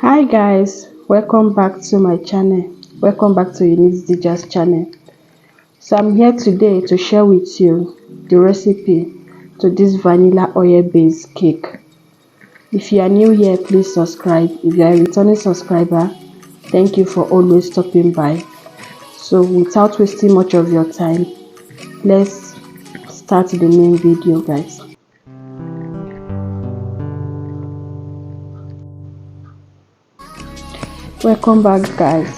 Hi guys, welcome back to my channel. Welcome back to Unique Dija's channel. So I'm here today to share with you the recipe to this vanilla oil based cake. If you are new here, please subscribe. If you are a returning subscriber, thank you for always stopping by. So without wasting much of your time, let's start the main video, guys. Welcome back, guys.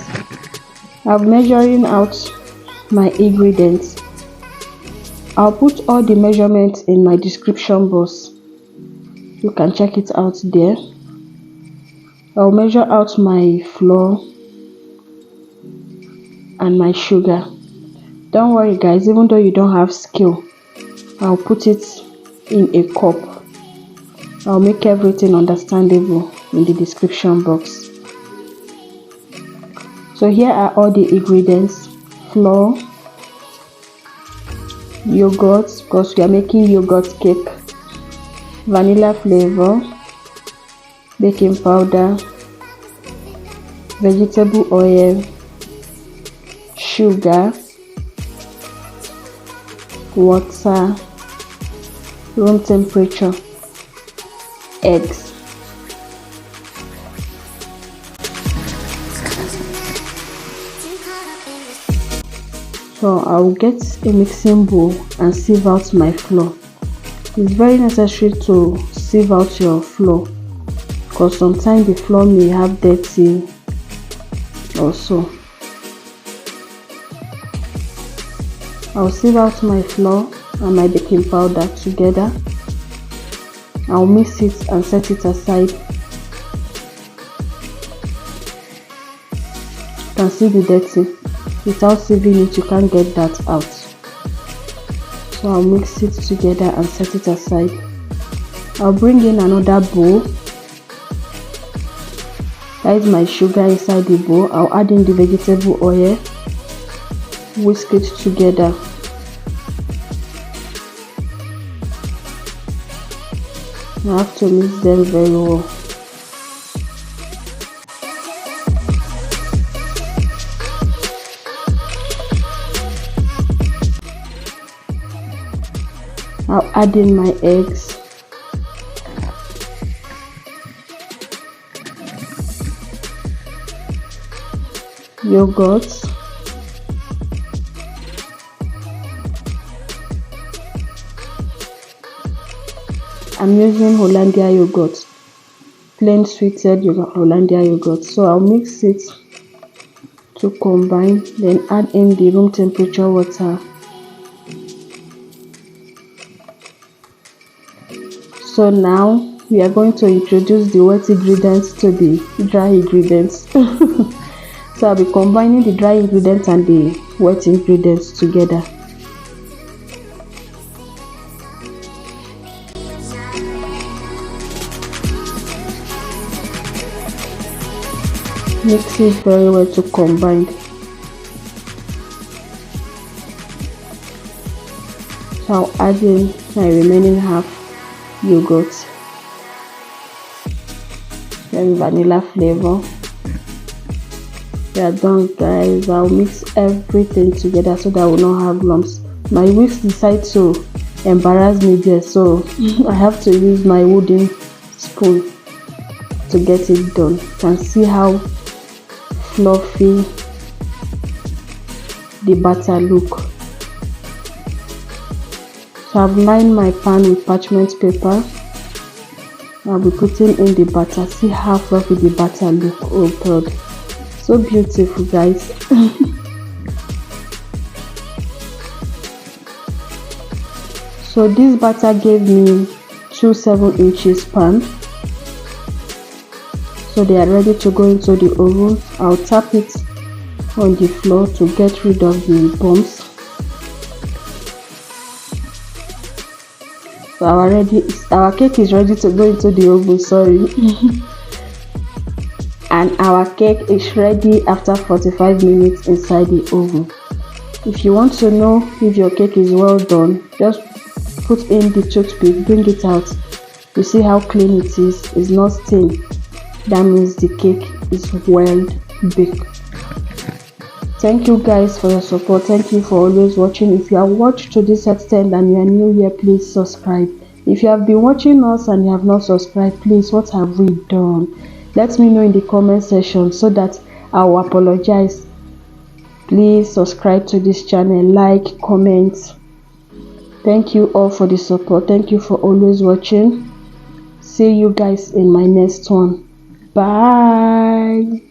I'm measuring out my ingredients. I'll put all the measurements in my description box. You can check it out there. I'll measure out my flour and my sugar. Don't worry guys, even though you don't have scale, I'll put it in a cup. I'll make everything understandable in the description box. So here are all the ingredients: flour, yogurt, because we are making yogurt cake, vanilla flavor, baking powder, vegetable oil, sugar, water, room temperature, eggs. So I'll get a mixing bowl and sieve out my flour. It's very necessary to sieve out your flour because sometimes the flour may have dirty also. I'll sieve out my flour and my baking powder together. I'll mix it and set it aside. You can see the dirty. Without sieving it, you can't get that out. So I'll mix it together and set it aside. I'll bring in another bowl. That is my sugar inside the bowl. I'll add in the vegetable oil. Whisk it together. I have to mix them very well. I'll add in my eggs. Yogurt. I'm using Hollandia yogurt, plain sweetened Hollandia yogurt. So I'll mix it to combine, then add in the room temperature water. So now we are going to introduce the wet ingredients to the dry ingredients. So I'll be combining the dry ingredients and the wet ingredients together. Mix it very well to combine. So I'll add in my remaining half yogurt, then vanilla flavor. We are done, guys. I'll mix everything together so that I will not have lumps. My whisk decided to embarrass me there, so I have to use my wooden spoon to get it done. You can see how fluffy the batter look. So I've lined my pan with parchment paper. I'll be putting in the batter. See how fluffy the batter look. Oh god, so beautiful, guys. So this batter gave me 2 7-inch pan. So they are ready to go into the oven. I'll tap it on the floor to get rid of the bumps. So our cake is ready to go into the oven, sorry. And our cake is ready after 45 minutes inside the oven. If you want to know if your cake is well done, just put in the toothpick, bring it out. You see how clean it is. It's not stained. that means the cake is well baked. Thank you guys for your support. Thank you for always watching. If you have watched to this extent and you are new here, please subscribe. If you have been watching us and you have not subscribed, please, what have we done? Let me know in the comment section so that I will apologize. Please subscribe to this channel, like, comment. Thank you all for the support. Thank you for always watching. See you guys in my next one. Bye.